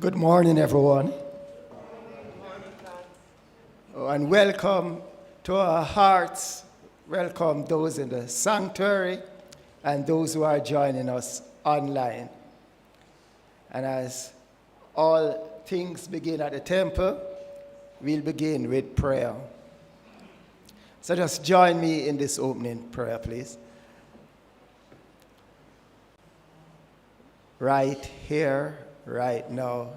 Good morning, everyone. And welcome to our hearts. Welcome those in the sanctuary and those who are joining us online. And as all things begin at the temple, we'll begin with prayer. So just join me in this opening prayer, please. Right here, right now,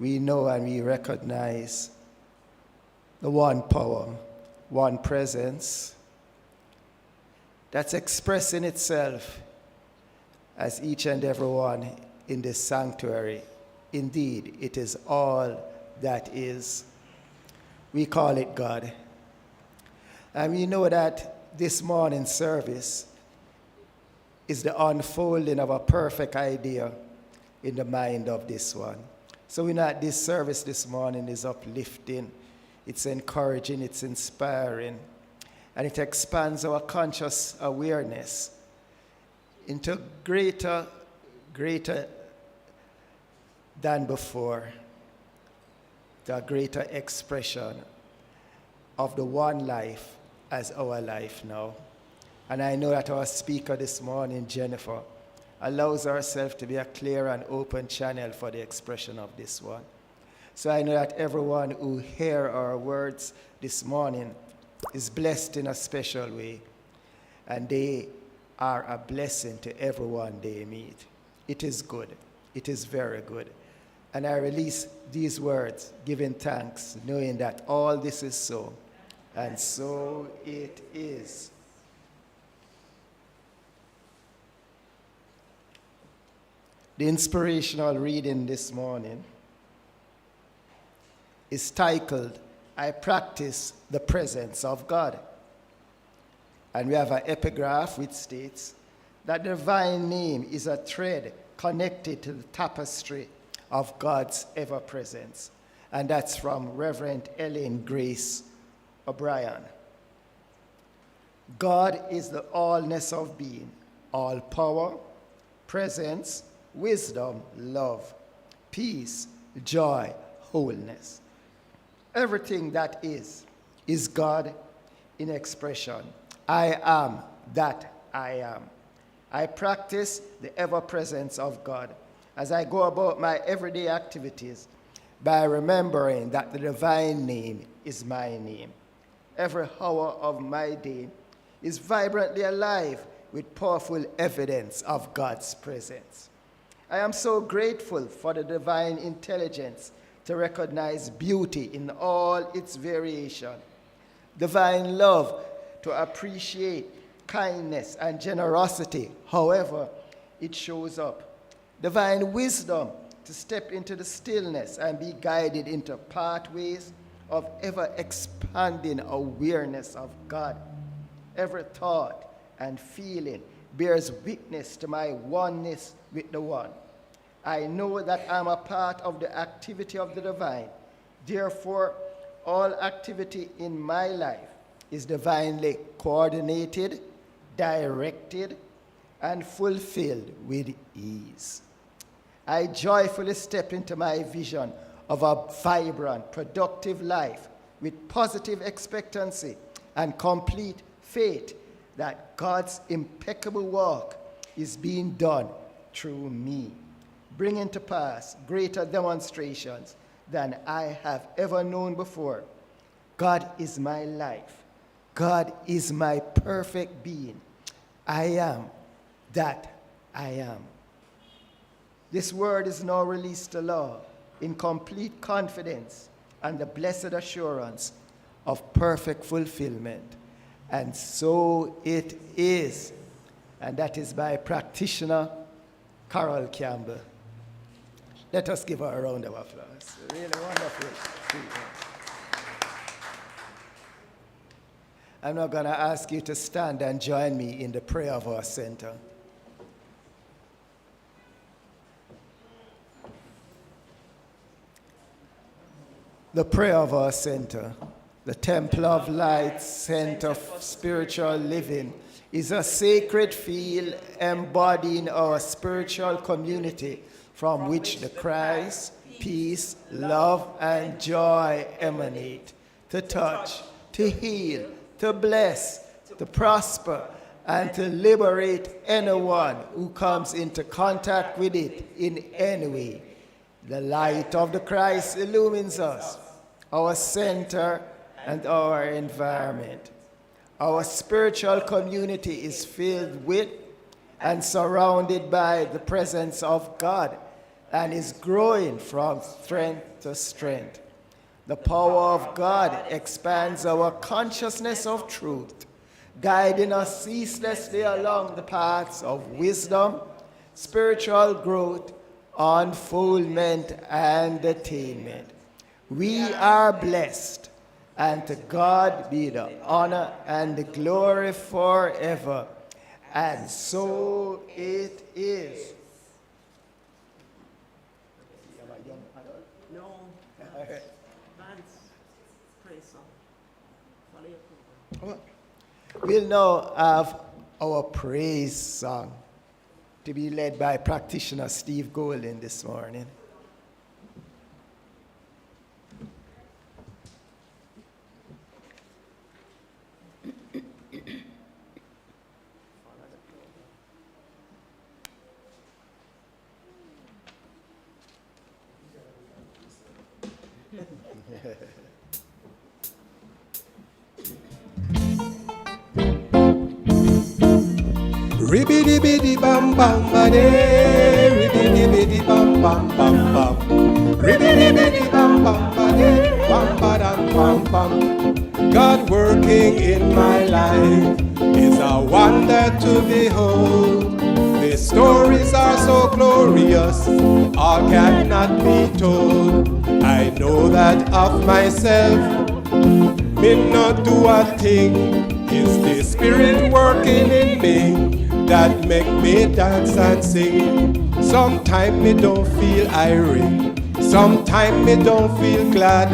we know and we recognize the one power, one presence that's expressing itself as each and every one in this sanctuary. Indeed, it is all that is. We call it God. And we know that this morning's service is the unfolding of a perfect idea in the mind of this one. So we know that this service this morning is uplifting, it's encouraging, it's inspiring, and it expands our conscious awareness into greater than before, the greater expression of the one life as our life now. And I know that our speaker this morning, Jennifer, allows herself to be a clear and open channel for the expression of this one. So I know that everyone who hears our words this morning is blessed in a special way, and they are a blessing to everyone they meet. It is good. It is very good. And I release these words, giving thanks, knowing that all this is so, and so it is. The inspirational reading this morning is titled, I Practice the Presence of God. And we have an epigraph which states that the divine name is a thread connected to the tapestry of God's ever-presence. And that's from Reverend Ellen Grace O'Brien. God is the allness of being, all power, presence, wisdom, love, peace, joy, wholeness. Everything that is God in expression. I am that I am. I practice the ever-presence of God as I go about my everyday activities by remembering that the divine name is my name. Every hour of my day is vibrantly alive with powerful evidence of God's presence. I am so grateful for the divine intelligence to recognize beauty in all its variation, divine love to appreciate kindness and generosity, however it shows up, divine wisdom to step into the stillness and be guided into pathways of ever-expanding awareness of God. Every thought and feeling bears witness to my oneness with the one. I know that I'm a part of the activity of the divine. Therefore, all activity in my life is divinely coordinated, directed, and fulfilled with ease. I joyfully step into my vision of a vibrant, productive life with positive expectancy and complete faith that God's impeccable work is being done through me, bringing to pass greater demonstrations than I have ever known before. God is my life. God is my perfect being. I am that I am. This word is now released to law in complete confidence and the blessed assurance of perfect fulfillment. And so it is. And that is by practitioner Carol Campbell. Let us give her a round of applause. Really wonderful treatment. I'm now going to ask you to stand and join me in the prayer of our center. The prayer of our center, the Temple of Light Center of Spiritual Living, is a sacred field embodying our spiritual community from which the Christ, peace, love, and joy emanate, to touch, to heal, to bless, to prosper, and to liberate anyone who comes into contact with it in any way. The light of the Christ illumines us, our center, and our environment. Our spiritual community is filled with and surrounded by the presence of God and is growing from strength to strength. The power of God expands our consciousness of truth, guiding us ceaselessly along the paths of wisdom, spiritual growth, unfoldment, and attainment. We are blessed, and to God be the honor and the glory forever. And so it is. No. Vance, praise song. Follow your program. We'll now have our praise song to be led by practitioner Steve Golden this morning. Ribbidi bidi bam bam ba de, ribbidi bidi bam bam bam bam, ribbidi bidi bam bam ba de, bam ba dam bam bam. God working in my life is a wonder to behold. The stories are so glorious, all cannot be told. I know that of myself, me not do a thing. It's the Spirit working in me that make me dance and sing. Sometimes me don't feel irate, sometimes me don't feel glad.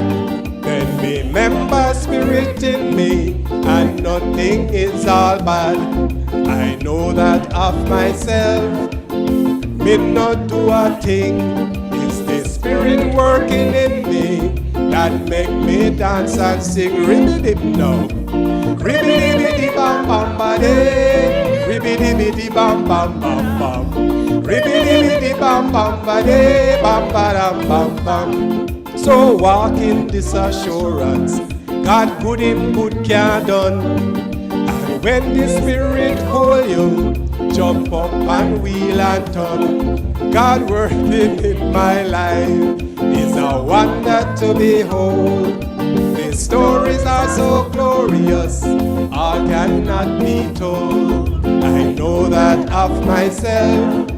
Then me remember Spirit in me, and nothing is all bad. I know that of myself, me not do a thing. It's the Spirit working in me that make me dance and sing. Ribbidi now, ribbidi bidi bam bam ba de, ribbidi bidi bam bam bam bam, ribbidi bidi bam bam ba de, bam ba dam bam bam. So walk in this assurance, God good him good can done. And when the Spirit hold you, jump up and wheel and turn. God working in my life is a wonder to behold. The stories are so glorious, all cannot be told. I know that of myself,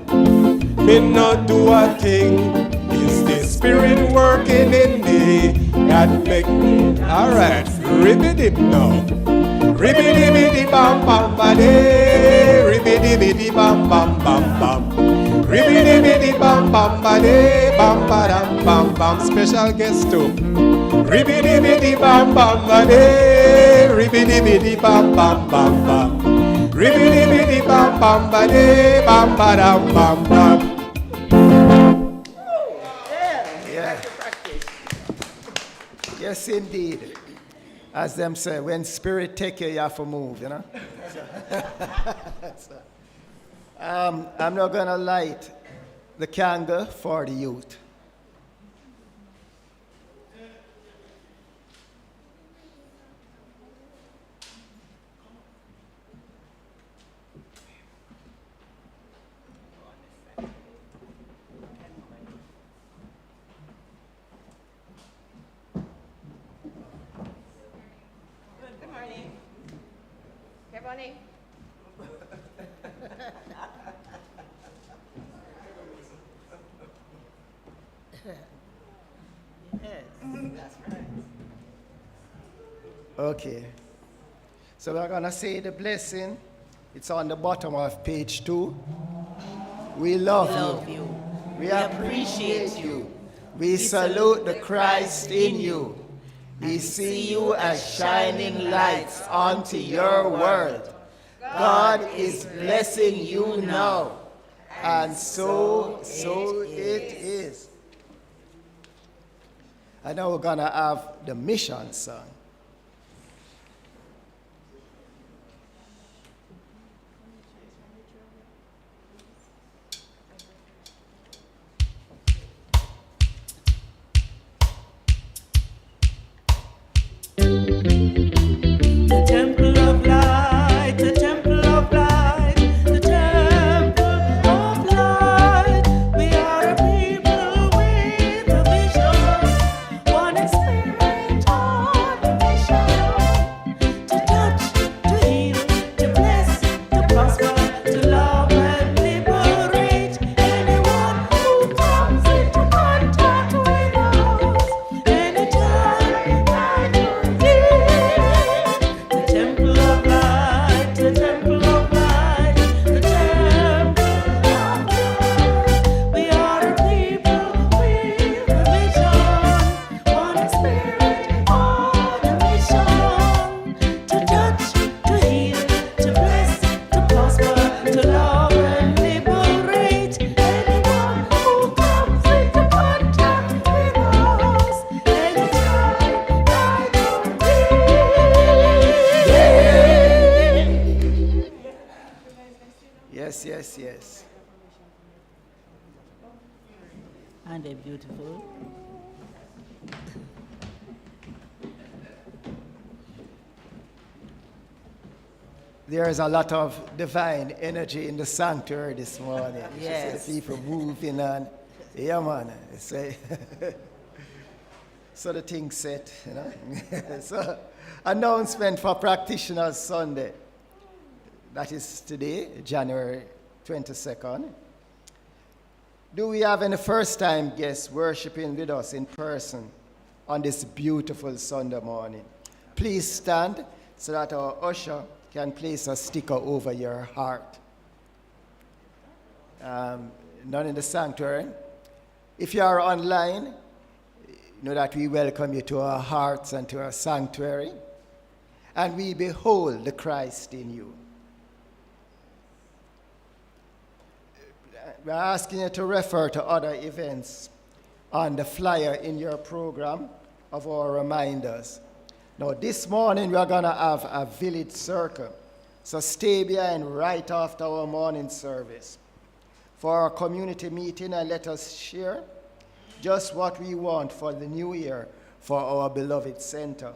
me not do a thing. It's the Spirit working in me that make me. Alright, ribbidi now. Ribbidi bidi bam bam ba de, ribbidi bidi bam bam bam bam, ribbidi bidi bam bam ba de, bam ba dam bam bam. Special guest too. Ribbidi bidi bam bam ba de, ribbidi bidi bam bam bam bam, ribbidi bidi bam bam ba de, bam ba dam bam bam. Yeah. Yes, indeed. As them say, when Spirit take you, you have to move, you know? I'm not going to light the candle for the youth. Good morning. Good morning. That's right. Okay. So we're going to say the blessing. It's on the bottom of page 2. We love you. We appreciate you. We salute the Christ in you. We see you as shining lights onto your world. God is blessing you now And so it is. And now we're going to have the mission song. The temple of light, the temple of light, the temple of light. We are a people with a vision, one experience on a mission. To touch, to heal, to bless, to prosper, to love and liberate anyone who comes into contact with us. Anytime, night or day. The temple of light, the temple of light, the temple of light. We are a people with a vision, one spirit on a mission. To touch, to heal, to bless, to prosper, to love and liberate anyone who comes into contact with us. Anytime, night or day. Yes. And they're beautiful. There is a lot of divine energy in the sanctuary this morning. Yes. The people moving and, yeah, man. So the thing set, you know. So, announcement for Practitioners Sunday. That is today, January 22nd. Do we have any first-time guests worshiping with us in person on this beautiful Sunday morning? Please stand so that our usher can place a sticker over your heart. None in the sanctuary. If you are online, know that we welcome you to our hearts and to our sanctuary, and we behold the Christ in you. We're asking you to refer to other events on the flyer in your program of our reminders. Now, this morning we're going to have a village circle, so stay behind right after our morning service for our community meeting, and let us share just what we want for the new year for our beloved center.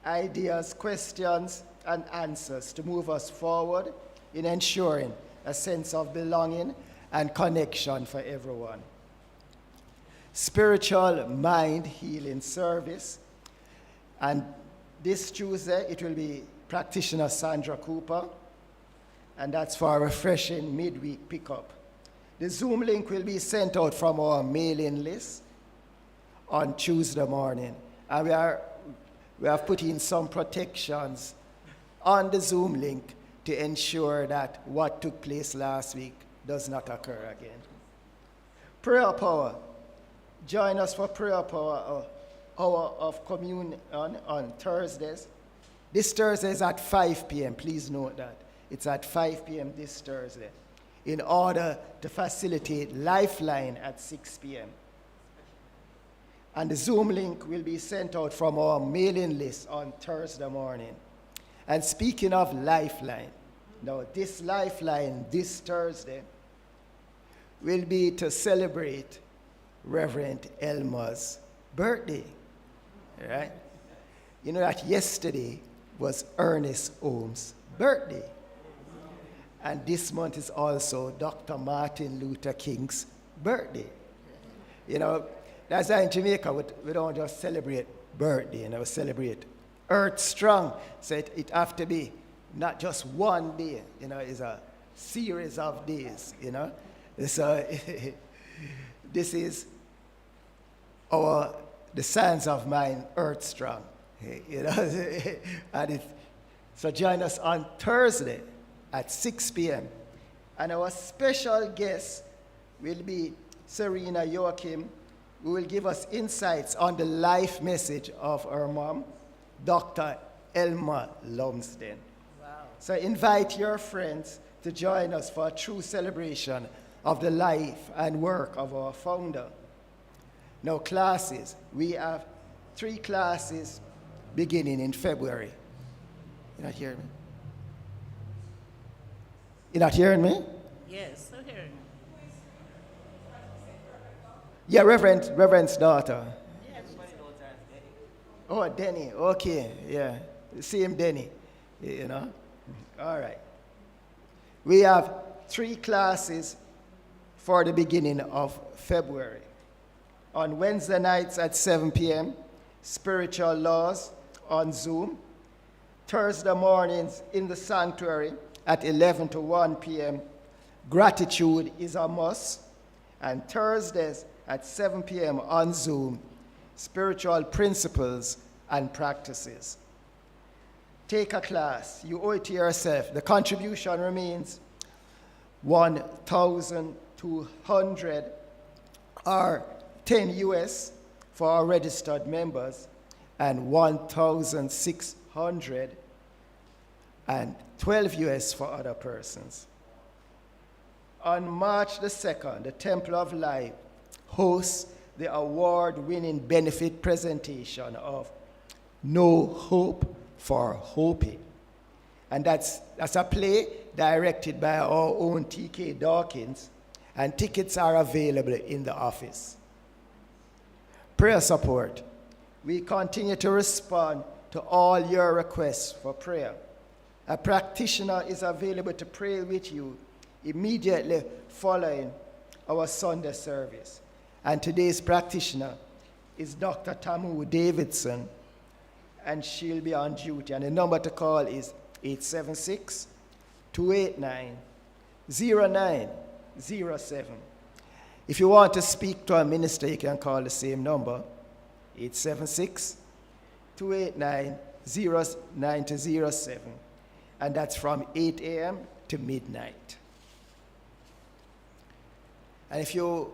Ideas, questions, and answers to move us forward in ensuring a sense of belonging and connection for everyone. Spiritual mind healing service. And this Tuesday, it will be practitioner Sandra Cooper, and that's for a refreshing midweek pickup. The Zoom link will be sent out from our mailing list on Tuesday morning. And we have put in some protections on the Zoom link to ensure that what took place last week does not occur again. Prayer power. Join us for prayer power, hour of communion on Thursdays. This Thursday is at 5 p.m. Please note that. It's at 5 p.m. this Thursday, in order to facilitate Lifeline at 6 p.m. And the Zoom link will be sent out from our mailing list on Thursday morning. And speaking of Lifeline, now this Lifeline this Thursday will be to celebrate Reverend Elma's birthday, right? You know that yesterday was Ernest Holmes' birthday. And this month is also Dr. Martin Luther King's birthday. You know, that's why in Jamaica, we don't just celebrate birthday, we celebrate Earth Strong. So it have to be not just one day, it's a series of days, So this is the Sons of Mine, Earth Strong, and so join us on Thursday at 6 p.m. And our special guest will be Serena Joachim, who will give us insights on the life message of her mom, Dr. Elma Lumsden. Wow. So invite your friends to join us for a true celebration of the life and work of our founder. Now, classes. We have 3 classes beginning in February. You're not hearing me? You're not hearing me? Yes, so here. Yeah, Reverend's daughter. Yeah, everybody knows that. Oh, Denny. Okay, yeah. Same Denny, you know. All right. We have 3 classes for the beginning of February. On Wednesday nights at 7 p.m., Spiritual Laws on Zoom. Thursday mornings in the sanctuary at 11 to 1 p.m., Gratitude is a Must. And Thursdays at 7 p.m. on Zoom, Spiritual Principles and Practices. Take a class. You owe it to yourself. The contribution remains $1,200 or 10 US for our registered members and 1,612 US for other persons. On March the 2nd, the Temple of Life hosts the award-winning benefit presentation of No Hope for Hoping. And that's a play directed by our own T.K. Dawkins, and tickets are available in the office. Prayer support. We continue to respond to all your requests for prayer. A practitioner is available to pray with you immediately following our Sunday service. And today's practitioner is Dr. Tamu Davidson, and she'll be on duty. And the number to call is 876-289-0907. If you want to speak to a minister, you can call the same number, 876-289-0907. And that's from 8 a.m. to midnight. And if you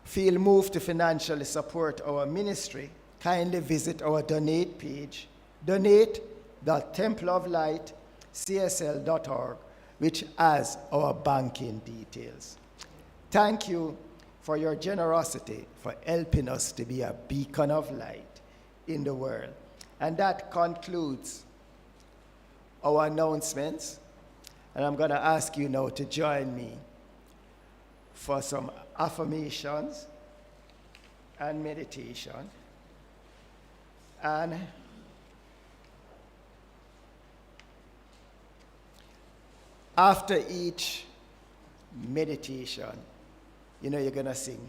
feel moved to financially support our ministry, kindly visit our donate page, donate.templeoflightcsl.org, which has our banking details. Thank you for your generosity, for helping us to be a beacon of light in the world. And that concludes our announcements. And I'm going to ask you now to join me for some affirmations and meditation. And after each meditation, you know you're going to sing,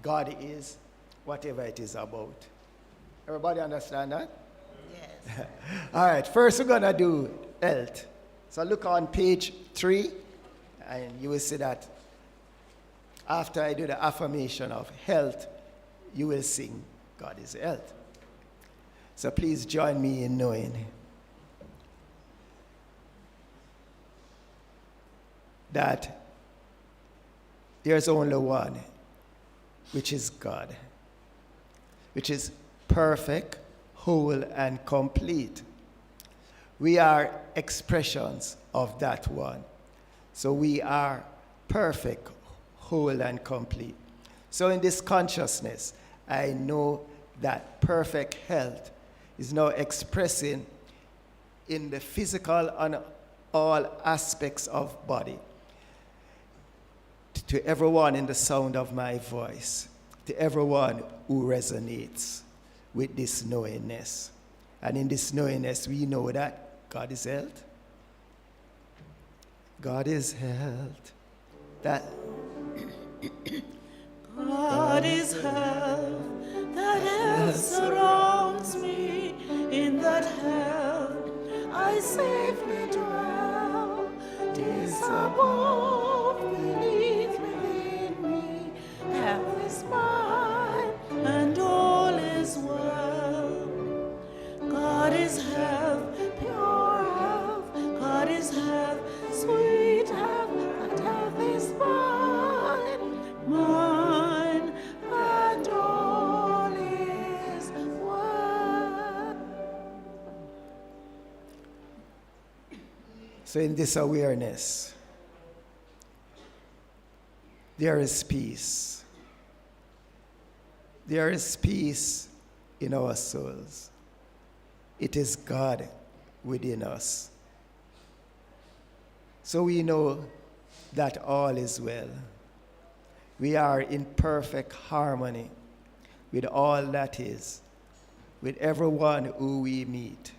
God is whatever it is about. Everybody understand that? Yes. All right, first we're going to do health. So look on page 3, and you will see that after I do the affirmation of health, you will sing, God is health. So please join me in knowing that there's only one, which is God, which is perfect, whole, and complete. We are expressions of that one. So we are perfect, whole, and complete. So in this consciousness, I know that perfect health is now expressing in the physical and all aspects of body. To everyone in the sound of my voice, to everyone who resonates with this knowingness. And in this knowingness, we know that God is health. God is health. That God is health, that health surrounds me. In that health I safely dwell. 'Tis above, beneath, within me. Health is mine, and all is well. God is health, pure health. God is health, sweet health. That health is mine, mine, and all is well. So in this awareness, there is peace. There is peace in our souls. It is God within us. So we know that all is well. We are in perfect harmony with all that is, with everyone who we meet.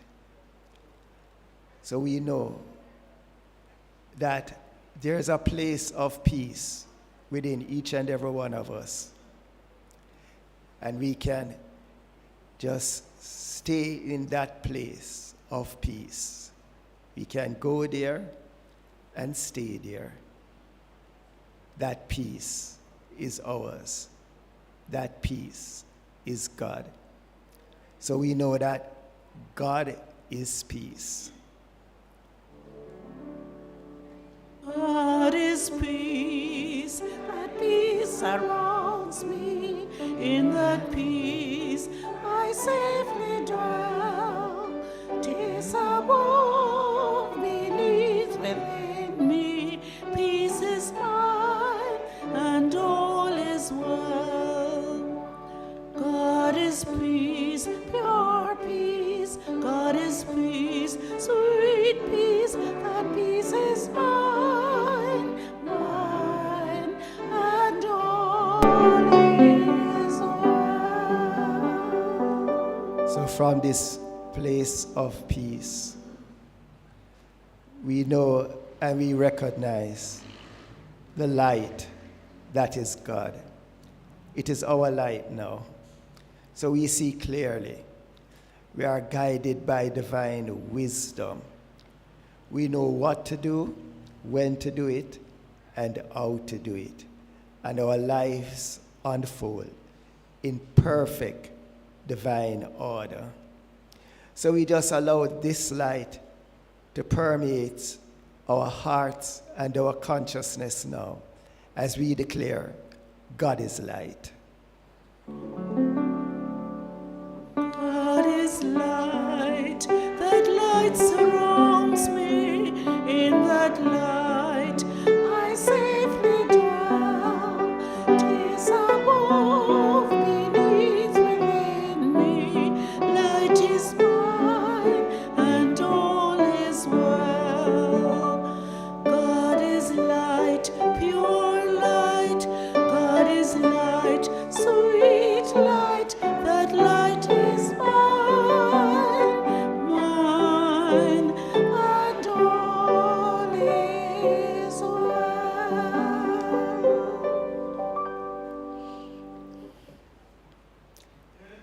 So we know that there's a place of peace within each and every one of us. And we can just stay in that place of peace. We can go there and stay there. That peace is ours. That peace is God. So we know that God is peace. God is peace, that peace surrounds me. In that peace I safely dwell. 'Tis above, beneath, within me. Peace is mine, and all is well. God is peace, pure peace. God is peace, sweet peace. That peace is mine, mine, and all is well. So from this place of peace, we know and we recognize the light that is God. It is our light now. So we see clearly. We are guided by divine wisdom. We know what to do, when to do it, and how to do it. And our lives unfold in perfect divine order. So we just allow this light to permeate our hearts and our consciousness now as we declare, God is light. God is light, that light surrounds me. In that light I safely dwell. 'Tis above, beneath, within me. Light is mine, and all is well. God is light, pure light. God is light, sweet light. That light is mine, mine, and all is well.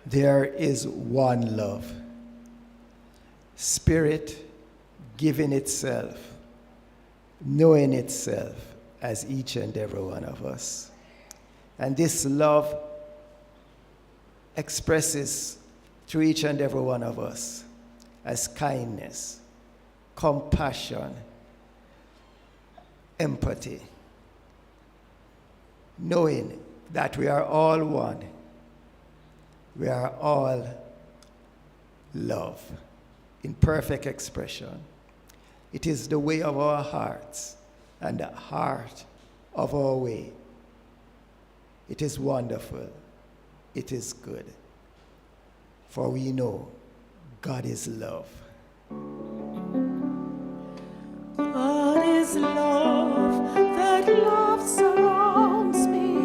There is one love, spirit giving itself, knowing itself as each and every one of us. And this love expresses to each and every one of us as kindness, compassion, empathy, knowing that we are all one. We are all love in perfect expression. It is the way of our hearts and the heart of our way. It is wonderful. It is good. For we know God is love. God is love, that love surrounds me.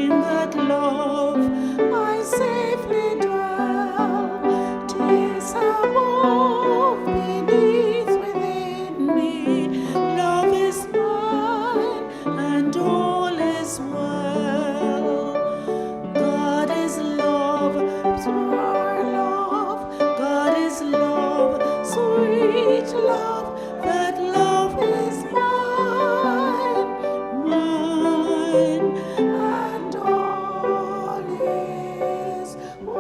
In that love I safely dwell. 'Tis above, beneath, within me. Love is mine, and all is well. God is love, pure love. God is love, sweet love. That love is mine, mine, and all is well.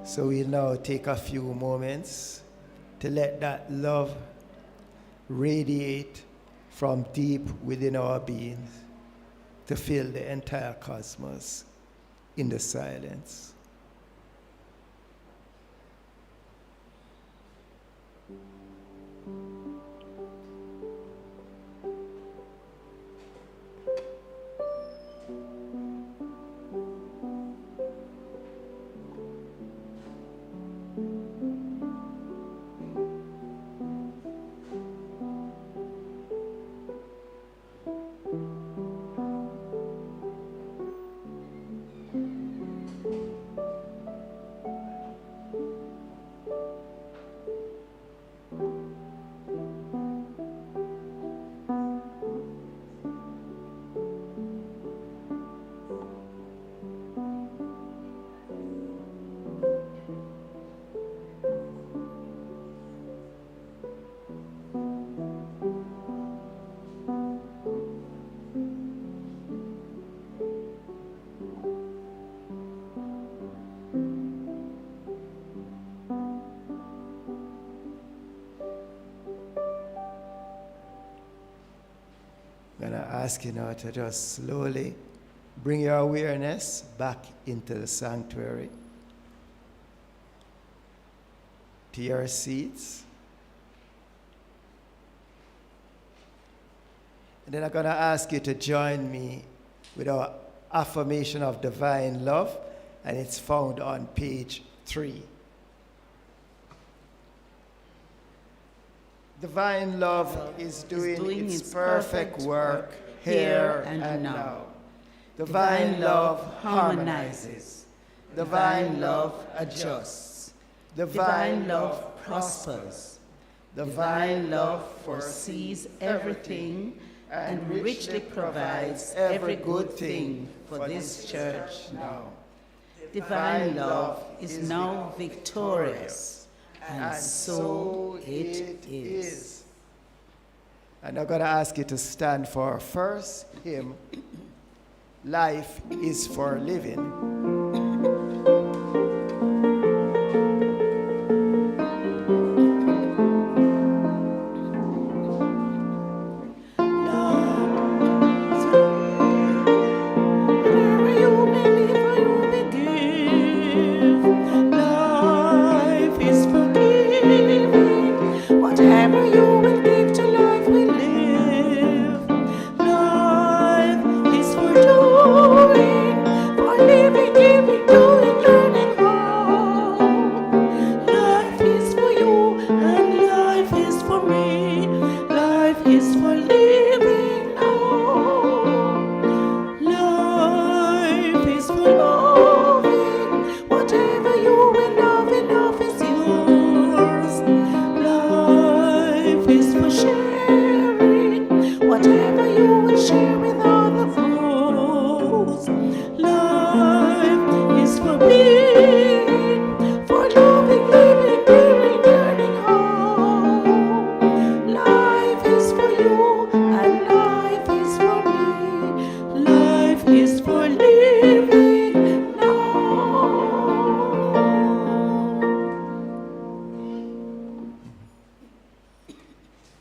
So we'll now take a few moments to let that love radiate from deep within our beings to fill the entire cosmos in the silence. ask you now to just slowly bring your awareness back into the sanctuary, to your seats. And then I'm going to ask you to join me with our affirmation of divine love, and it's found on page 3. Divine love is doing its perfect work here and now. Divine love harmonizes. Divine love adjusts. Divine love prospers. Divine love foresees everything and richly provides every good thing for this church now. Divine love is now victorious, and so it is. And I'm going to ask you to stand for our first hymn, Life is for Living.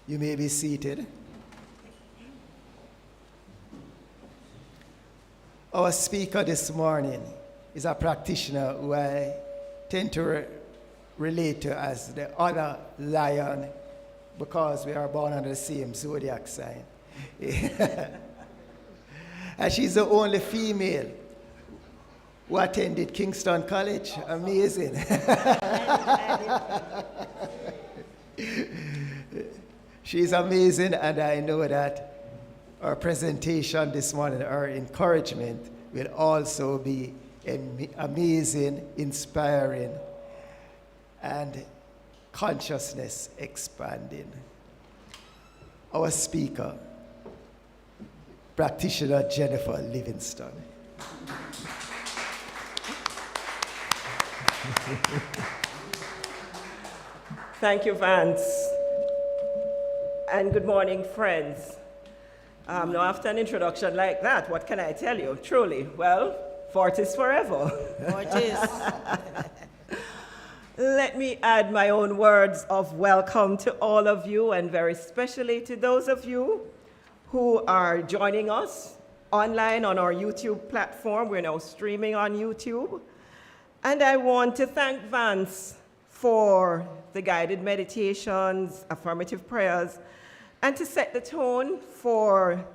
You may be seated. Our speaker this morning is a practitioner who I tend to relate to as the other lion because we are born under the same zodiac sign. And she's the only female who attended Kingston College. Amazing. She's amazing, and I know that our presentation this morning, our encouragement, will also be amazing, inspiring, and consciousness expanding. Our speaker, practitioner Jennifer Livingstone. Thank you, Vance. And good morning, friends. Now, after an introduction like that, what can I tell you? Truly, well, Fortis forever. Fortis. Let me add my own words of welcome to all of you, and very especially to those of you who are joining us online on our YouTube platform. We're now streaming on YouTube. And I want to thank Vance for the guided meditations, affirmative prayers, and to set the tone for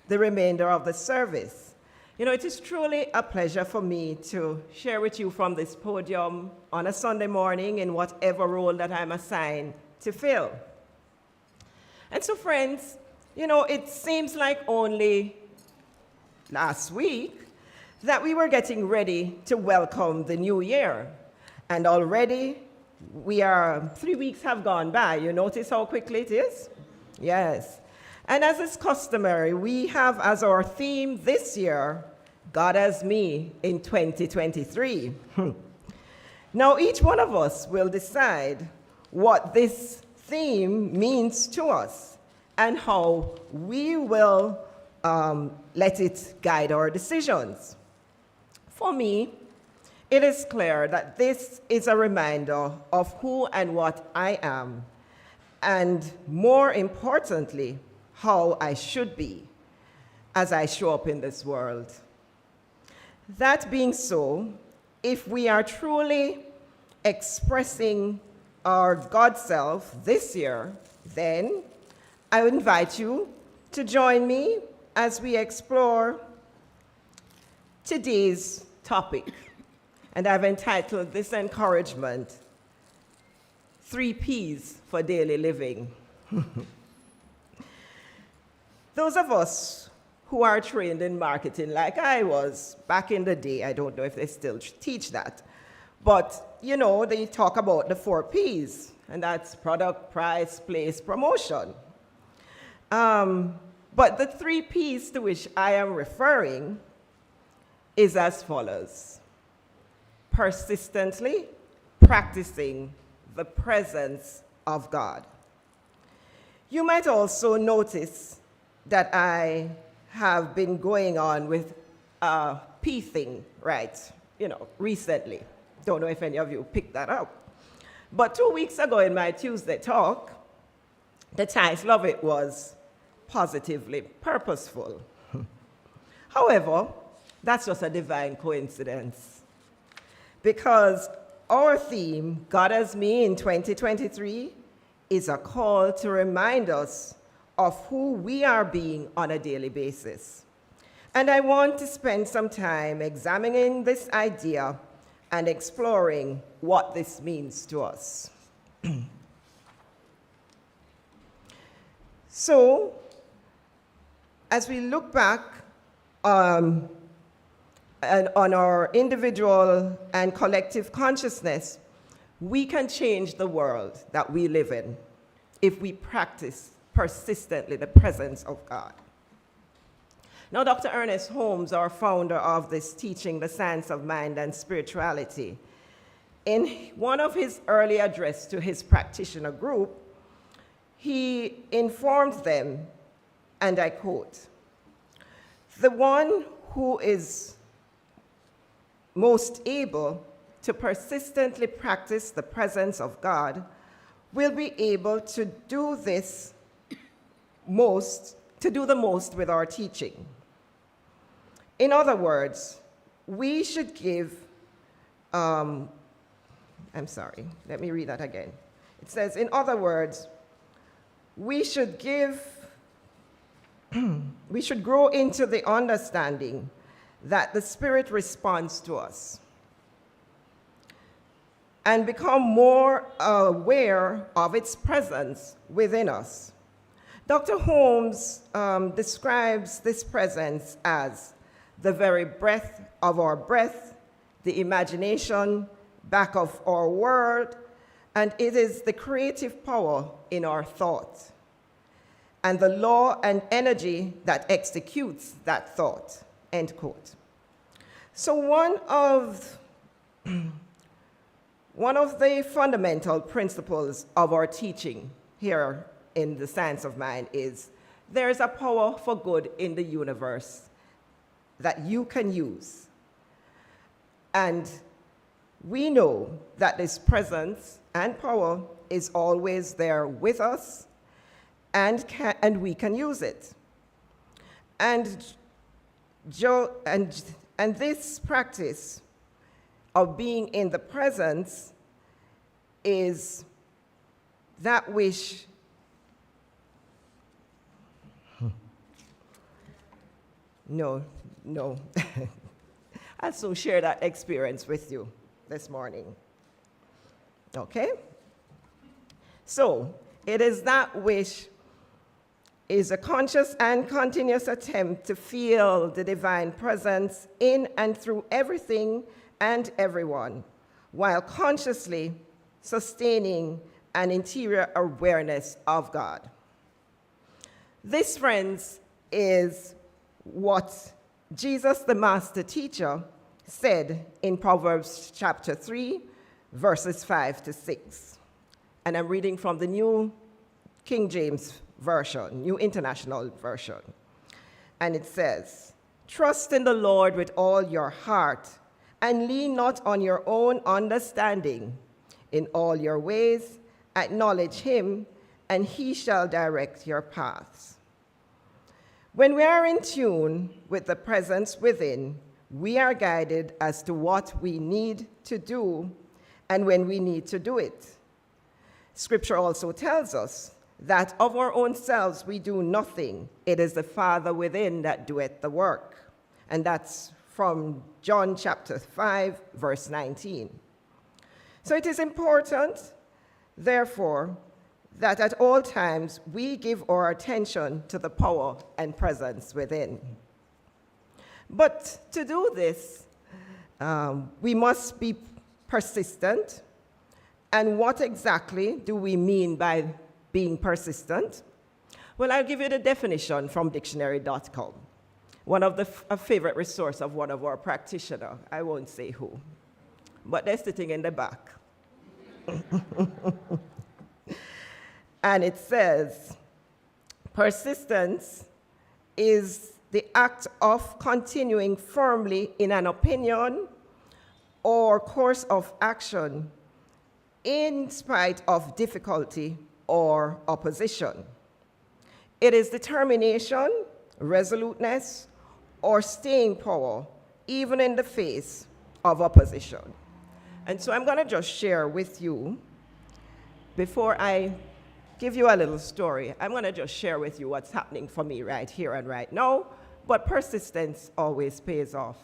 the remainder of the service. You know, it is truly a pleasure for me to share with you from this podium on a Sunday morning in whatever role that I'm assigned to fill. And so, friends, you know, it seems like only last week that we were getting ready to welcome the new year. And already 3 weeks have gone by. You notice how quickly it is? Yes. And as is customary, we have as our theme this year, God as Me in 2023. Now, each one of us will decide what this theme means to us and how we will let it guide our decisions. For me, it is clear that this is a reminder of who and what I am, and more importantly, how I should be. as I show up in this world. That being so, if we are truly expressing our God self this year, then I would invite you to join me as we explore today's topic. And I've entitled this encouragement, 3 P's for Daily Living. Those of us who are trained in marketing like I was back in the day, I don't know if they still teach that, but you know, they talk about the 4 P's, and that's product, price, place, promotion. But the 3 P's to which I am referring is as follows: persistently practicing the presence of God. You might also notice that I have been going on with a P thing, right? Recently. Don't know if any of you picked that up. But 2 weeks ago in my Tuesday talk, the title of it was Positively Purposeful. However, that's just a divine coincidence, because our theme, God as Me in 2023, is a call to remind us of who we are being on a daily basis. And I want to spend some time examining this idea and exploring what this means to us. So, as we look back and on our individual and collective consciousness, we can change the world that we live in if we practice persistently the presence of God. Now, Dr. Ernest Holmes, our founder of this teaching, The Science of Mind and Spirituality, in one of his early addresses to his practitioner group, he informed them, and I quote, "The one who is most able to persistently practice the presence of God will be able to do the most with our teaching. In other words, we should give, let me read that again. It says, in other words, we should grow into the understanding that the Spirit responds to us and become more aware of its presence within us. Dr. Holmes describes this presence as the very breath of our breath, the imagination back of our word, and it is the creative power in our thought, and the law and energy that executes that thought," end quote. So one of the fundamental principles of our teaching here in the Science of Mind is there is a power for good in the universe that you can use. And we know that this presence and power is always there with us, and we can use it. And this practice of being in the presence is that which No. I'll so share that experience with you this morning. Okay? So, it is that which is a conscious and continuous attempt to feel the divine presence in and through everything and everyone, while consciously sustaining an interior awareness of God. This, friends, is what Jesus, the master teacher, said in Proverbs chapter 3, verses 5 to 6. And I'm reading from the New King James Version, New International Version. And it says, "Trust in the Lord with all your heart, and lean not on your own understanding. In all your ways, acknowledge him, and he shall direct your paths." When we are in tune with the presence within, we are guided as to what we need to do and when we need to do it. Scripture also tells us that of our own selves we do nothing. It is the Father within that doeth the work. And that's from John chapter 5, verse 19. So it is important, therefore, that at all times we give our attention to the power and presence within. But to do this, we must be persistent. And what exactly do we mean by being persistent? Well, I'll give you the definition from dictionary.com, one of a favorite resource of one of our practitioners. I won't say who, but they're sitting in the back. And it says, persistence is the act of continuing firmly in an opinion or course of action in spite of difficulty or opposition. It is determination, resoluteness, or staying power, even in the face of opposition. And so I'm going to just share with you, before I give you a little story, I'm going to just share with you what's happening for me right here and right now, but persistence always pays off.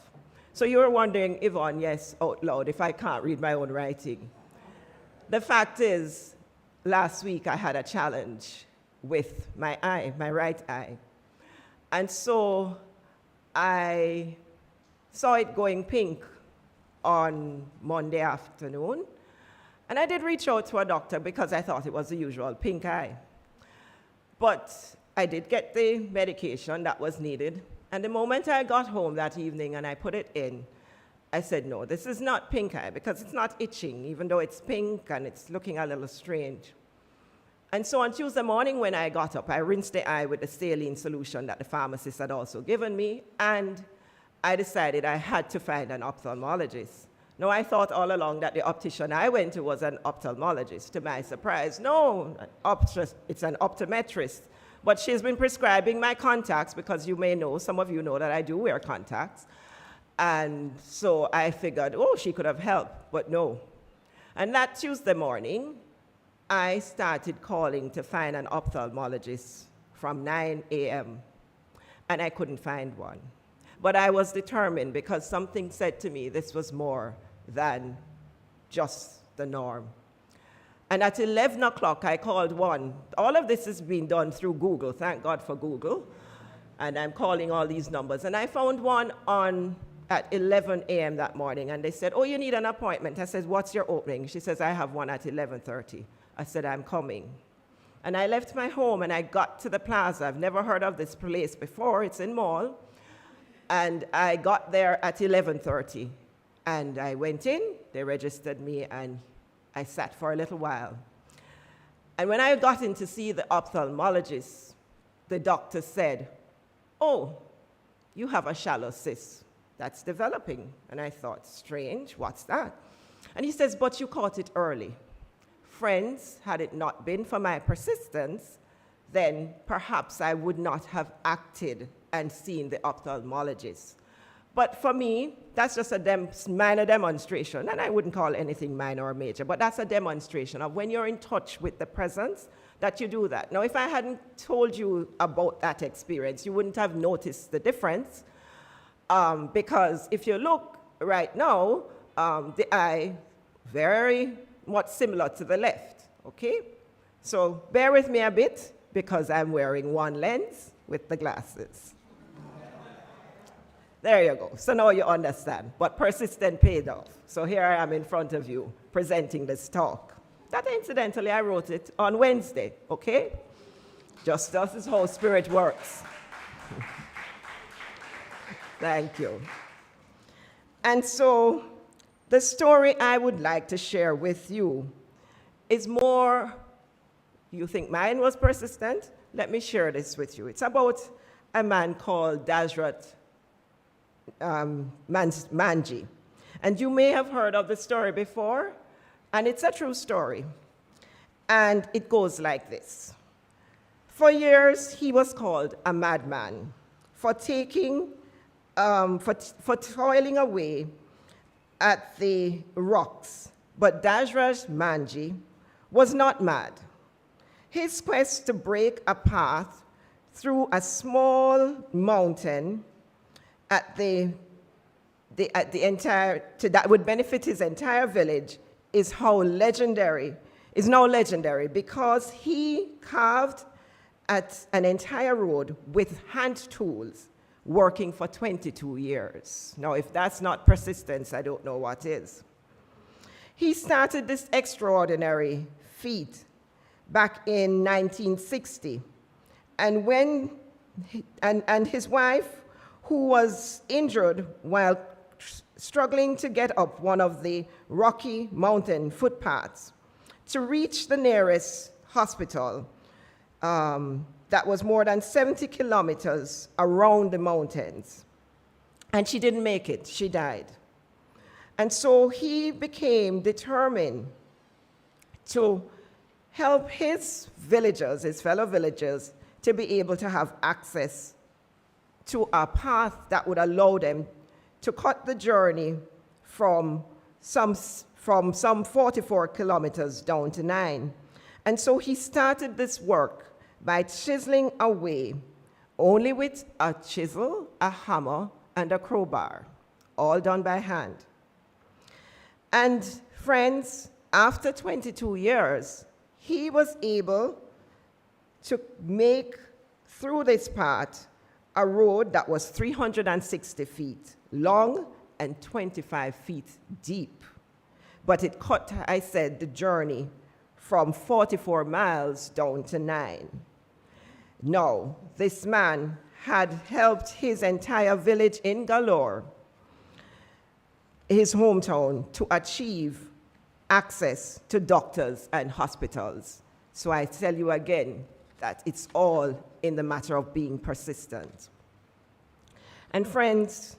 So you're wondering, Yvonne, yes, out loud, if I can't read my own writing. The fact is, last week I had a challenge with my eye, my right eye. And so I saw it going pink on Monday afternoon. And I did reach out to a doctor because I thought it was the usual pink eye. But I did get the medication that was needed. And the moment I got home that evening and I put it in, I said, no, this is not pink eye because it's not itching, even though it's pink and it's looking a little strange. And so on Tuesday morning when I got up, I rinsed the eye with the saline solution that the pharmacist had also given me, and I decided I had to find an ophthalmologist. Now, I thought all along that the optician I went to was an ophthalmologist. To my surprise, no, it's an optometrist. But she's been prescribing my contacts because you may know, some of you know that I do wear contacts. And so I figured, oh, she could have helped, but no. And that Tuesday morning, I started calling to find an ophthalmologist from 9 a.m., and I couldn't find one. But I was determined because something said to me this was more than just the norm. And at 11 o'clock, I called one. All of this is being done through Google. Thank God for Google. And I'm calling all these numbers. And I found one at 11 a.m. that morning. And they said, oh, you need an appointment. I said, what's your opening? She says, I have one at 11:30. I said, I'm coming. And I left my home and I got to the plaza. I've never heard of this place before. It's in Mall. And I got there at 11:30. And I went in, they registered me, and I sat for a little while. And when I got in to see the ophthalmologist, the doctor said, oh, you have a shallow cyst that's developing. And I thought, strange, what's that? And he says, but you caught it early. Friends, had it not been for my persistence, then perhaps I would not have acted and seen the ophthalmologist. But for me, that's just a minor demonstration, and I wouldn't call anything minor or major, but that's a demonstration of when you're in touch with the presence, that you do that. Now, if I hadn't told you about that experience, you wouldn't have noticed the difference, because if you look right now, the eye very much similar to the left, okay? So bear with me a bit, because I'm wearing one lens with the glasses. There you go. So now you understand. But persistent paid off. So here I am in front of you presenting this talk. That incidentally, I wrote it on Wednesday, okay? Just as is how spirit works. Thank you. And so the story I would like to share with you is more, you think mine was persistent? Let me share this with you. It's about a man called Dazrat Manji. And you may have heard of the story before, and it's a true story. And it goes like this. For years, he was called a madman for toiling away at the rocks. But Dajraj Manji was not mad. His quest to break a path through a small mountain that would benefit his entire village is now legendary because he carved at an entire road with hand tools, working for 22 years. Now, if that's not persistence, I don't know what is. He started this extraordinary feat back in 1960, and his wife, who was injured while struggling to get up one of the rocky mountain footpaths to reach the nearest hospital that was more than 70 kilometers around the mountains. And she didn't make it, she died. And so he became determined to help his villagers, his fellow villagers, to be able to have access to a path that would allow them to cut the journey from some 44 kilometers down to 9. And so he started this work by chiseling away, only with a chisel, a hammer, and a crowbar, all done by hand. And friends, after 22 years, he was able to make through this path a road that was 360 feet long and 25 feet deep. But it cut, I said, the journey from 44 miles down to 9. Now, this man had helped his entire village in Galore, his hometown, to achieve access to doctors and hospitals. So I tell you again that it's all in the matter of being persistent. And friends,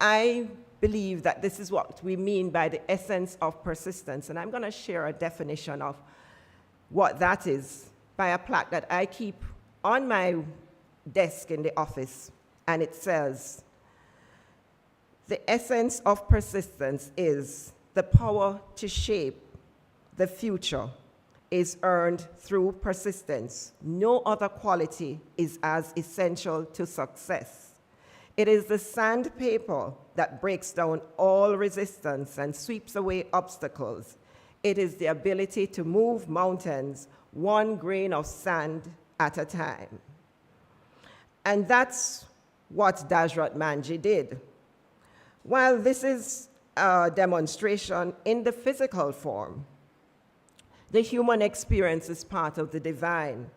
I believe that this is what we mean by the essence of persistence. And I'm going to share a definition of what that is by a plaque that I keep on my desk in the office. And it says, the essence of persistence is the power to shape the future is earned through persistence. No other quality is as essential to success. It is the sandpaper that breaks down all resistance and sweeps away obstacles. It is the ability to move mountains one grain of sand at a time. And that's what Dajrat Manji did. While this is a demonstration in the physical form, the human experience is part of the divine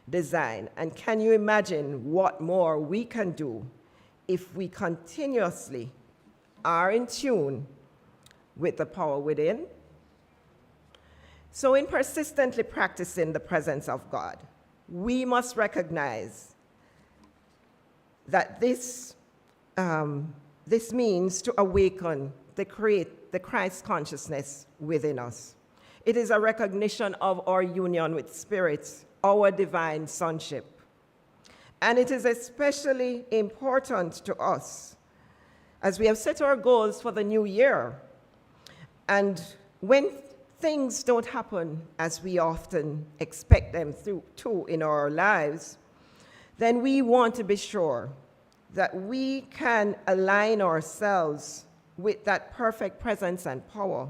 design. And can you imagine what more we can do if we continuously are in tune with the power within? So in persistently practicing the presence of God, we must recognize that this means to awaken the Christ consciousness within us. It is a recognition of our union with Spirit, our divine sonship. And it is especially important to us as we have set our goals for the new year. And when things don't happen as we often expect them to in our lives, then we want to be sure that we can align ourselves with that perfect presence and power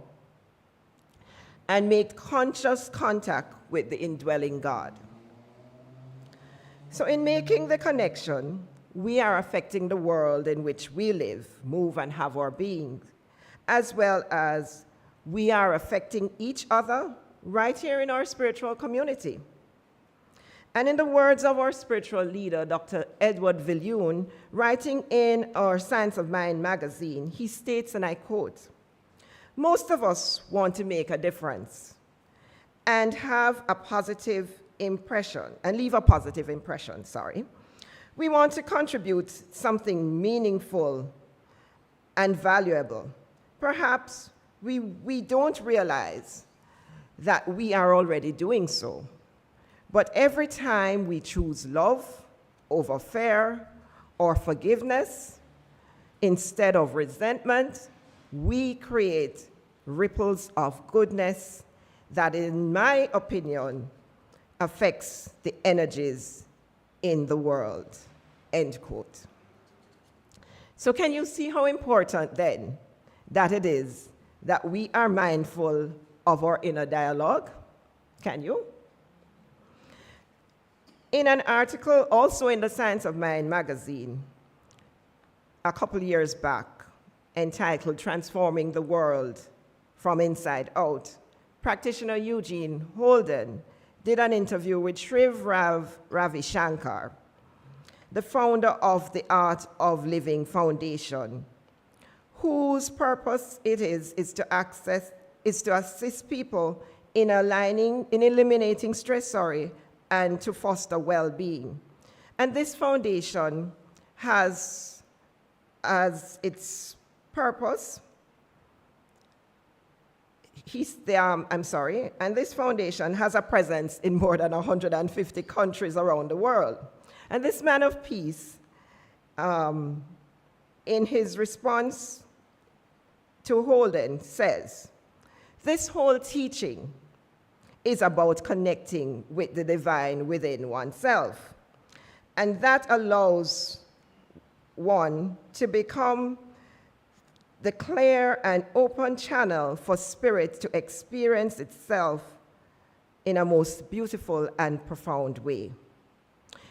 and make conscious contact with the indwelling God. So in making the connection, we are affecting the world in which we live, move, and have our being, as well as we are affecting each other right here in our spiritual community. And in the words of our spiritual leader, Dr. Edward Viljoen, writing in our Science of Mind magazine, he states, and I quote, "Most of us want to make a difference and have a positive impression, and leave a positive impression, sorry. We want to contribute something meaningful and valuable. Perhaps we don't realize that we are already doing so. But every time we choose love over fear or forgiveness instead of resentment, we create ripples of goodness that, in my opinion, affects the energies in the world, end quote. So can you see how important then that it is that we are mindful of our inner dialogue? Can you? In an article also in the Science of Mind magazine a couple years back, entitled Transforming the World from Inside Out, practitioner Eugene Holden did an interview with Shriv Ravi Shankar, the founder of the Art of Living Foundation, whose purpose it is to assist people in eliminating stress, and to foster well-being. And this foundation has as its purpose, and this foundation has a presence in more than 150 countries around the world. And this man of peace, in his response to Holden, says, this whole teaching is about connecting with the divine within oneself. And that allows one to become the clear and open channel for spirit to experience itself in a most beautiful and profound way.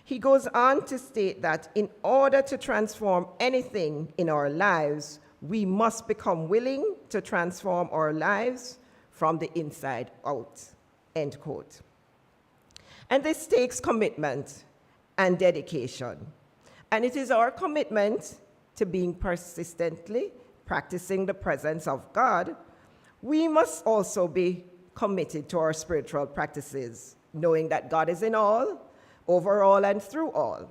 He goes on to state that in order to transform anything in our lives, we must become willing to transform our lives from the inside out, end quote. And this takes commitment and dedication. And it is our commitment to being persistently practicing the presence of God. We must also be committed to our spiritual practices, knowing that God is in all, over all, and through all.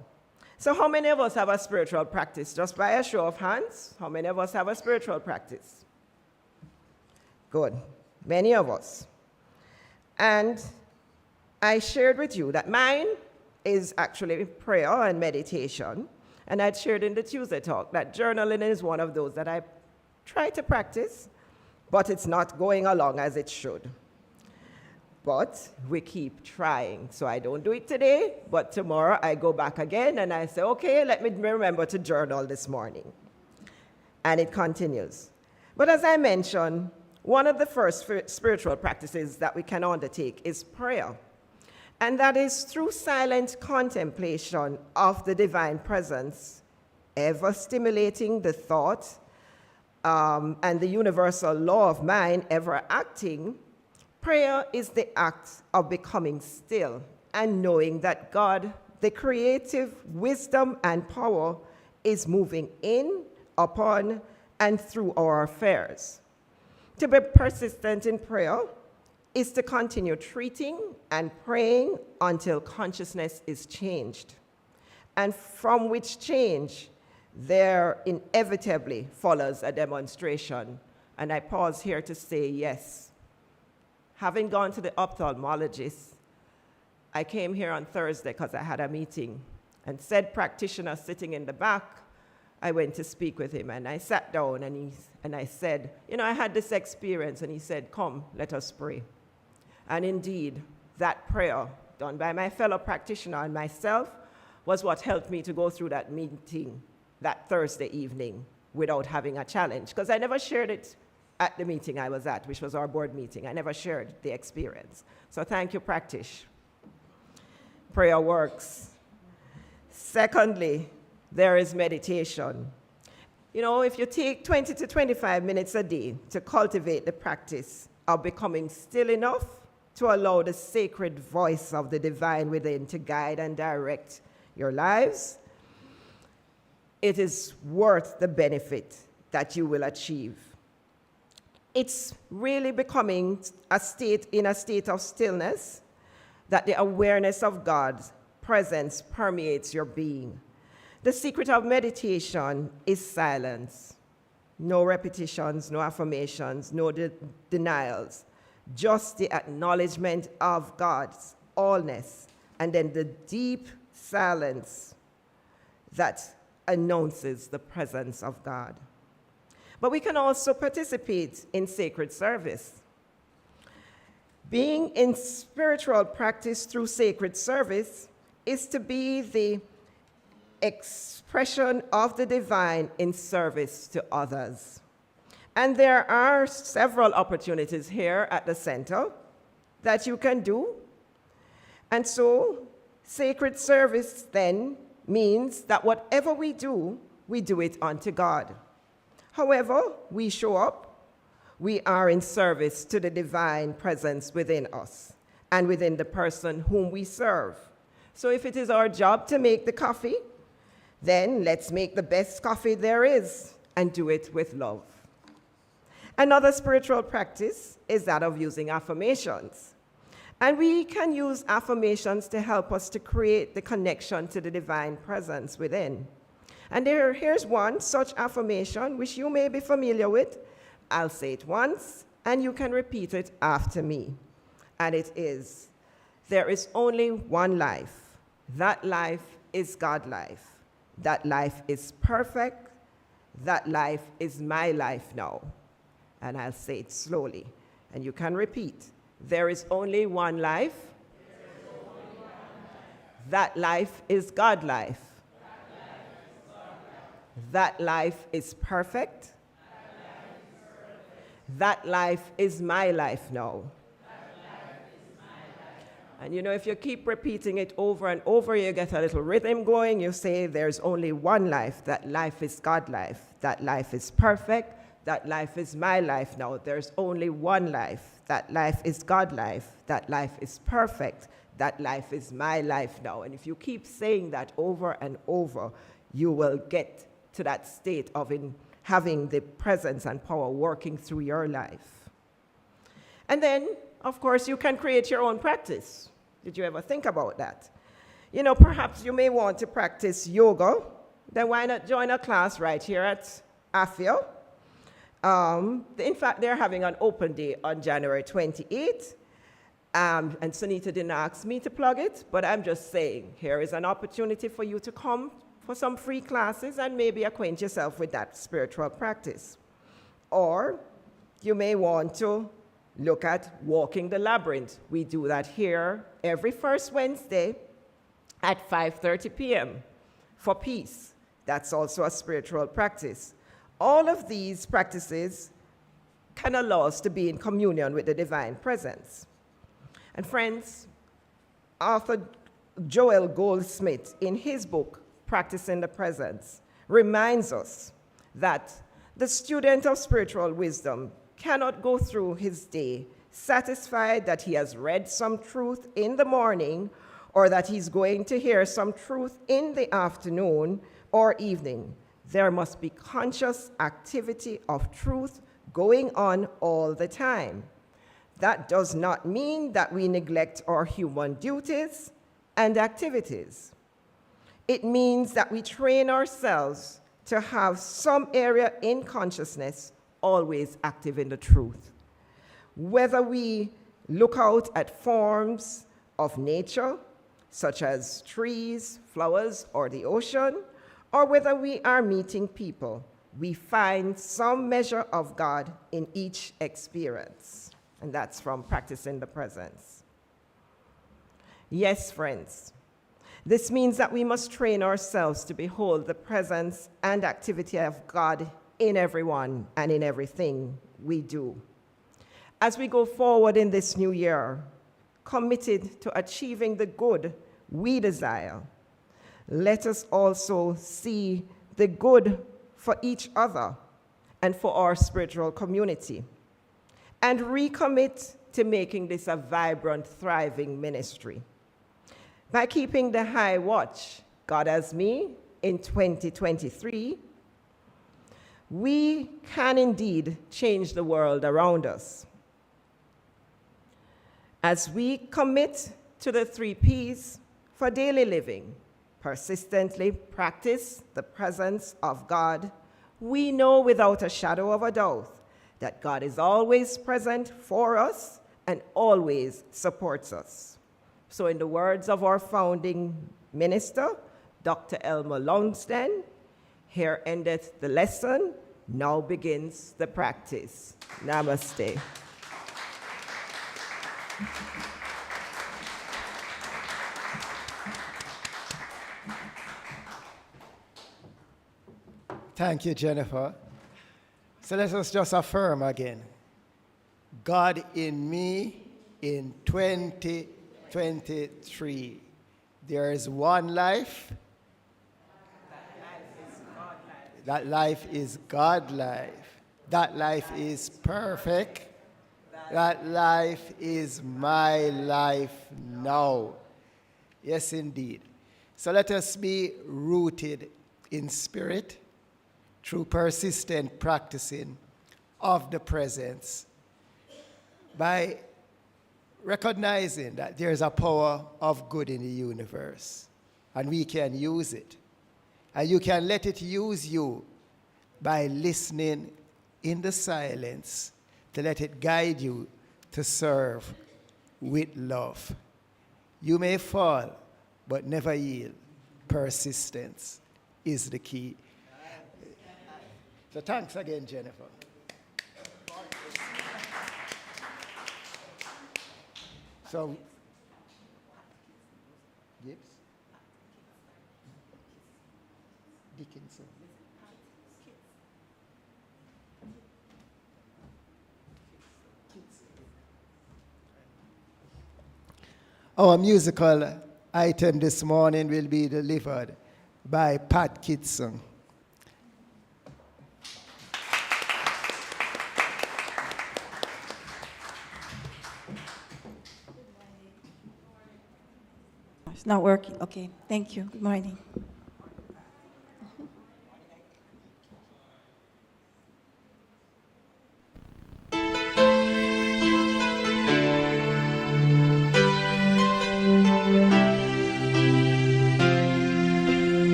So how many of us have a spiritual practice? Just by a show of hands, how many of us have a spiritual practice? Good, many of us. And I shared with you that mine is actually prayer and meditation. And I'd shared in the Tuesday talk that journaling is one of those that I try to practice, but it's not going along as it should. But we keep trying. So I don't do it today, but tomorrow I go back again and I say, okay, let me remember to journal this morning. And it continues. But as I mentioned, one of the first spiritual practices that we can undertake is prayer. And that is through silent contemplation of the divine presence, ever stimulating the thought and the universal law of mind ever acting. Prayer is the act of becoming still and knowing that God, the creative wisdom and power, is moving in, upon, and through our affairs. To be persistent in prayer is to continue treating and praying until consciousness is changed, and from which change there inevitably follows a demonstration. And I pause here to say yes. Having gone to the ophthalmologist, I came here on Thursday because I had a meeting, and said practitioner sitting in the back, I went to speak with him, and I sat down and I said, I had this experience, and he said, come, let us pray. And indeed, that prayer done by my fellow practitioner and myself was what helped me to go through that meeting that Thursday evening without having a challenge, because I never shared it at the meeting I was at, which was our board meeting. I never shared the experience. So thank you, practice. Prayer works. Secondly, there is meditation. If you take 20 to 25 minutes a day to cultivate the practice of becoming still enough to allow the sacred voice of the divine within to guide and direct your lives, it is worth the benefit that you will achieve. It's really becoming in a state of stillness that the awareness of God's presence permeates your being. The secret of meditation is silence. No repetitions, no affirmations, no denials. Just the acknowledgement of God's allness and then the deep silence that announces the presence of God. But we can also participate in sacred service. Being in spiritual practice through sacred service is to be the expression of the divine in service to others. And there are several opportunities here at the center that you can do. And so, sacred service then means that whatever we do it unto God. However we show up, we are in service to the divine presence within us and within the person whom we serve. So if it is our job to make the coffee, then let's make the best coffee there is and do it with love. Another spiritual practice is that of using affirmations. And we can use affirmations to help us to create the connection to the divine presence within. And here's one such affirmation which you may be familiar with. I'll say it once, and you can repeat it after me. And it is, there is only one life. That life is God life. That life is perfect. That life is my life now. And I'll say it slowly, and you can repeat. There is only one life. That life is God life. That life is perfect. That life is my life now. And you know, if you keep repeating it over and over, you get a little rhythm going. You say, there's only one life. That life is God life. That life is perfect. That life is my life now. There's only one life. That life is God life. That life is perfect. That life is my life now. And if you keep saying that over and over, you will get to that state of having the presence and power working through your life. And then, of course, you can create your own practice. Did you ever think about that? You know, perhaps you may want to practice yoga. Then why not join a class right here at AFIA? In fact, they're having an open day on January 28th. And Sunita didn't ask me to plug it, but I'm just saying, here is an opportunity for you to come for some free classes and maybe acquaint yourself with that spiritual practice. Or you may want to look at walking the labyrinth. We do that here every first Wednesday at 5:30 p.m. for peace. That's also a spiritual practice. All of these practices can allow us to be in communion with the divine presence. And friends, Author Joel Goldsmith, in his book, Practicing the Presence, reminds us that the student of spiritual wisdom cannot go through his day satisfied that he has read some truth in the morning or that he's going to hear some truth in the afternoon or evening. There must be conscious activity of truth going on all the time. That does not mean that we neglect our human duties and activities. It means that we train ourselves to have some area in consciousness always active in the truth. Whether we look out at forms of nature, such as trees, flowers, or the ocean, or whether we are meeting people, we find some measure of God in each experience. And that's from Practicing the Presence. Yes, friends, this means that we must train ourselves to behold the presence and activity of God in everyone and in everything we do. As we go forward in this new year, committed to achieving the good we desire, let us also see the good for each other and for our spiritual community, and recommit to making this a vibrant, thriving ministry. By keeping the high watch, God has me, in 2023, we can indeed change the world around us. As we commit to the 3 Ps for daily living, persistently practice the presence of God, we know without a shadow of a doubt that God is always present for us and always supports us. So in the words of our founding minister, Dr. Elmer Longston, here endeth the lesson, now begins the practice. Namaste. Thank you, Jennifer. So let us just affirm again. God in me in 2023. There is one life. That life is God life. That life is perfect. That life is my life now. Yes, indeed. So let us be rooted in spirit through persistent practicing of the presence by recognizing that there is a power of good in the universe and we can use it. And you can let it use you by listening in the silence to let it guide you to serve with love. You may fall, but never yield. Persistence is the key. So thanks again, Jennifer. So, Gibbs? Dickinson. Our musical item this morning will be delivered by Pat Kitson. It's not working. Okay, thank you. Good morning.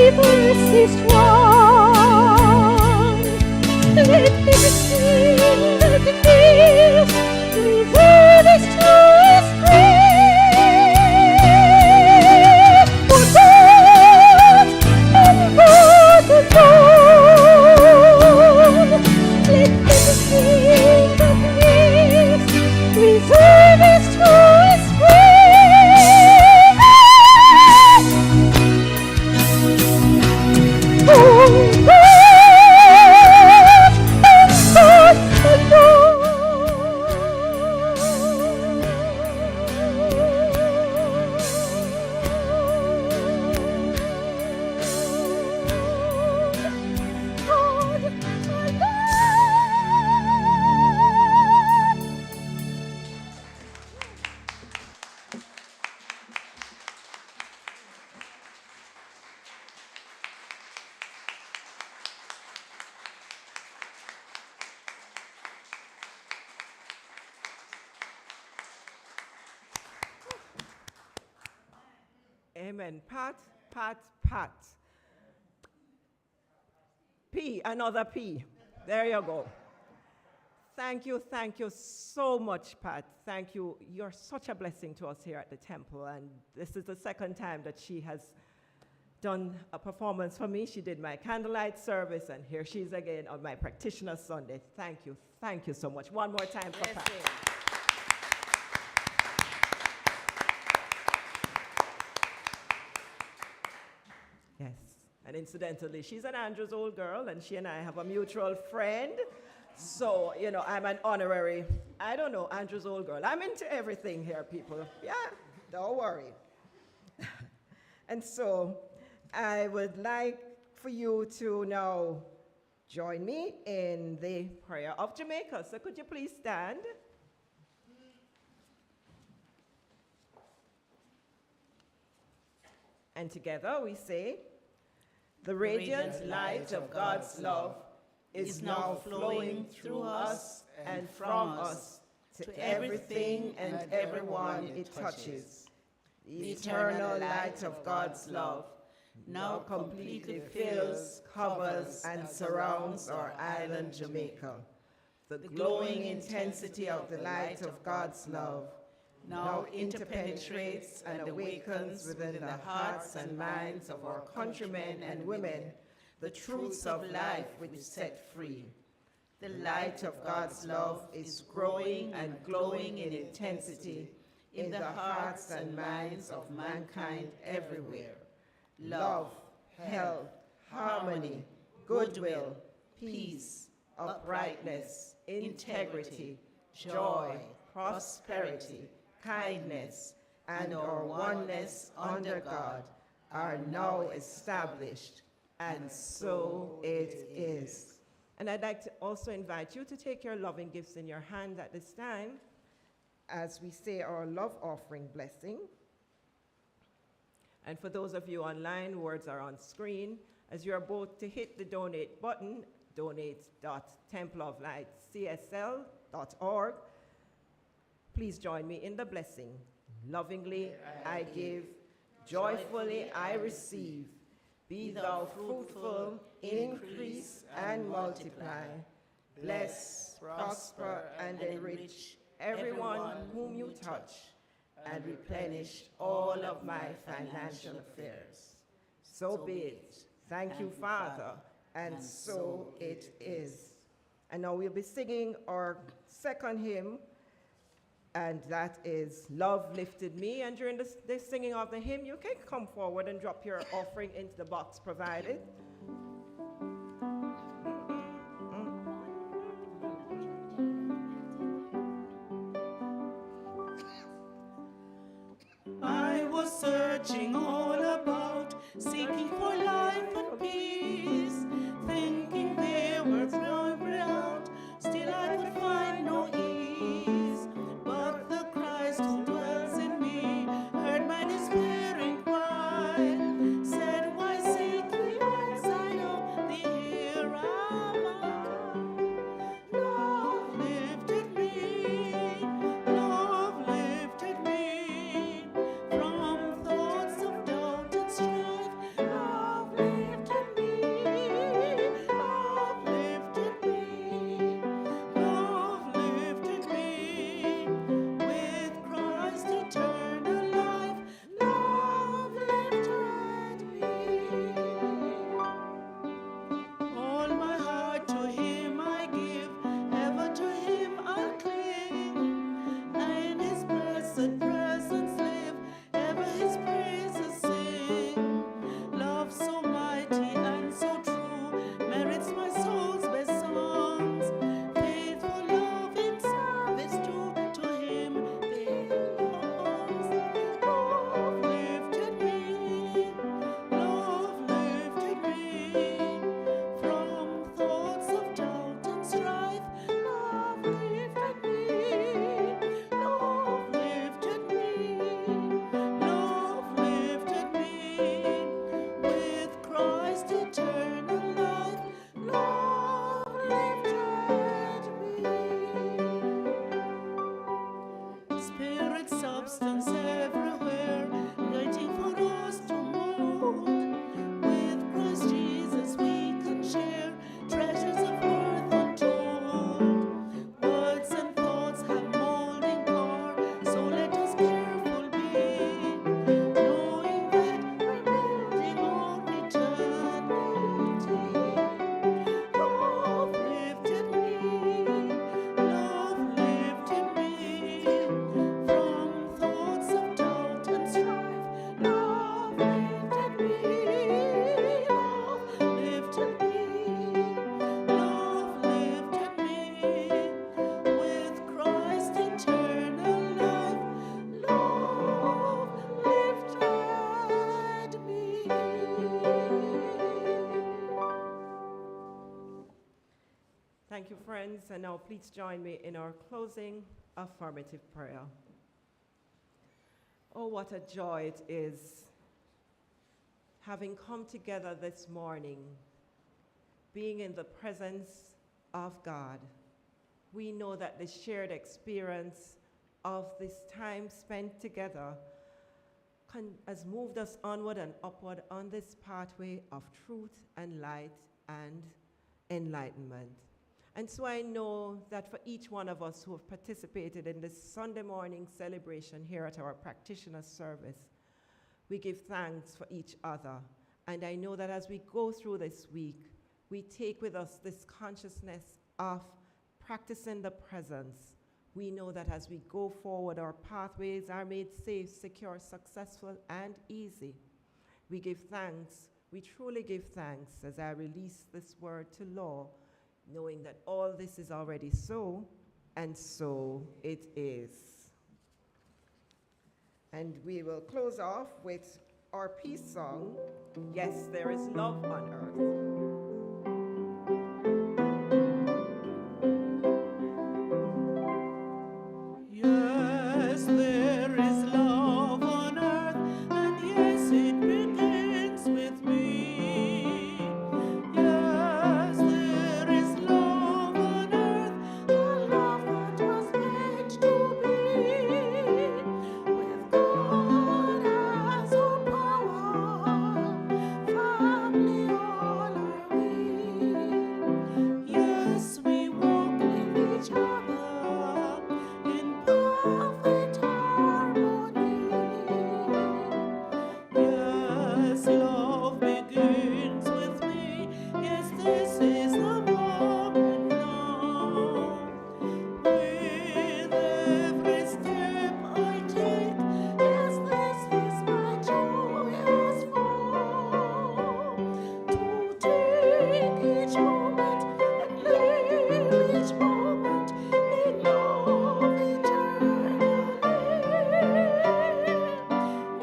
Universe is strong. Amen. Pat, Pat, Pat. P, another P. There you go. Thank you so much, Pat. Thank you. You're such a blessing to us here at the temple, and this is the second time that she has done a performance for me. She did my candlelight service, and here she is again on my Practitioner Sunday. Thank you so much. One more time for Pat. Yes, and incidentally, she's an Andrews old girl, and she and I have a mutual friend. So, you know, I'm an honorary, I don't know, Andrew's old girl. I'm into everything here, people. Yeah, don't worry. And so, I would like for you to now join me in the prayer of Jamaica. So could you please stand? And together we say, the radiant light of God's love is now flowing through us and from us to everything and everyone it touches. The eternal light of God's love now completely fills, covers, and surrounds our island Jamaica. The glowing intensity of the light of God's love now interpenetrates and awakens within the hearts and minds of our countrymen and women the truths of life which set free. The light of God's love is growing and glowing in intensity in the hearts and minds of mankind everywhere. Love, health, harmony, goodwill, peace, uprightness, integrity, joy, prosperity, kindness, and our oneness under God are now established, and so it is. And I'd like to also invite you to take your loving gifts in your hand at this time as we say our love offering blessing. And for those of you online, words are on screen. As you're about to hit the donate button, donate.templeoflightcsl.org, please join me in the blessing. Lovingly I give, joyfully I receive. Be thou fruitful, increase and multiply. Bless, prosper, and enrich everyone whom you touch, and replenish all of my financial affairs. So be it. Thank you, Father, and so it is. And now we'll be singing our second hymn, and that is Love Lifted Me. And during the singing of the hymn, you can come forward and drop your offering into the box provided. I was searching all about, seeking for life and peace, thinking there was no way out, still I could find no ease. But the Christ who dwells in me heard my despairing cry, said, why seek ye outside of the here am I? Love lifted me, love lifted me from thoughts of doubt and strife. friends, and now please join me in our closing affirmative prayer. Oh, what a joy it is having come together this morning, being in the presence of God. We know that the shared experience of this time spent together has moved us onward and upward on this pathway of truth and light and enlightenment. And so I know that for each one of us who have participated in this Sunday morning celebration here at our practitioner service, we give thanks for each other. And I know that as we go through this week, we take with us this consciousness of practicing the presence. We know that as we go forward, our pathways are made safe, secure, successful, and easy. We give thanks. We truly give thanks as I release this word to law, knowing that all this is already so, and so it is. And we will close off with our peace song, Yes, There Is Love on Earth. Yes, there is love on earth, and yes, it begins with me. Yes, there is love on earth, the love that was meant to be. With God as our power, family all are we. Yes, we walk with each other in perfect harmony. Yes, love begins with me. Yes, this is the moment now. With every step I take, yes, this is my joyous vow. To take each moment and live each moment in love eternally.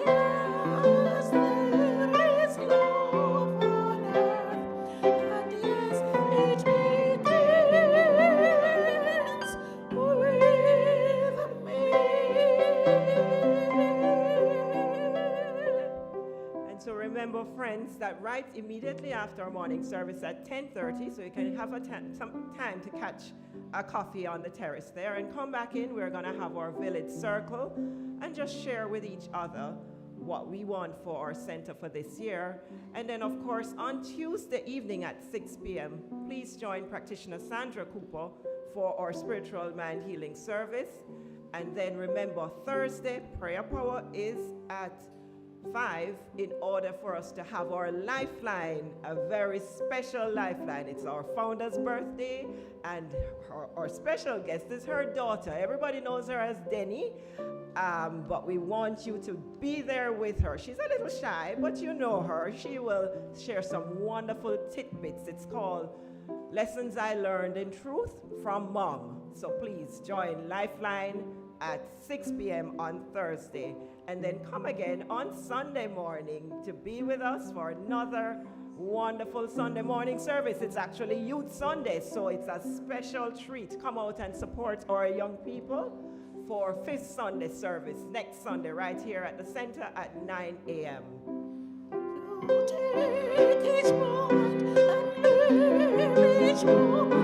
Yes, there is love on earth, and yes, it begins with me. And so remember, friends, that right immediately after our morning service at 10:30, so you can have some time to catch a coffee on the terrace there and come back in. We're going to have our village circle and just share with each other what we want for our center for this year. And then, of course, on Tuesday evening at 6 p.m., please join practitioner Sandra Cooper for our spiritual mind healing service. And then remember, Thursday, prayer power is at 5 in order for us to have our lifeline, a very special lifeline. It's our founder's birthday, and our special guest is her daughter. Everybody knows her as Denny, but we want you to be there with her. She's a little shy, but you know her. She will share some wonderful tidbits. It's called Lessons I Learned in Truth from Mom. So please join Lifeline at 6 p.m. on Thursday, and then come again on Sunday morning to be with us for another wonderful Sunday morning service. It's actually Youth Sunday, so it's a special treat. Come out and support our young people for 5th Sunday service next Sunday right here at the center at 9 a.m. Take each moment and live each moment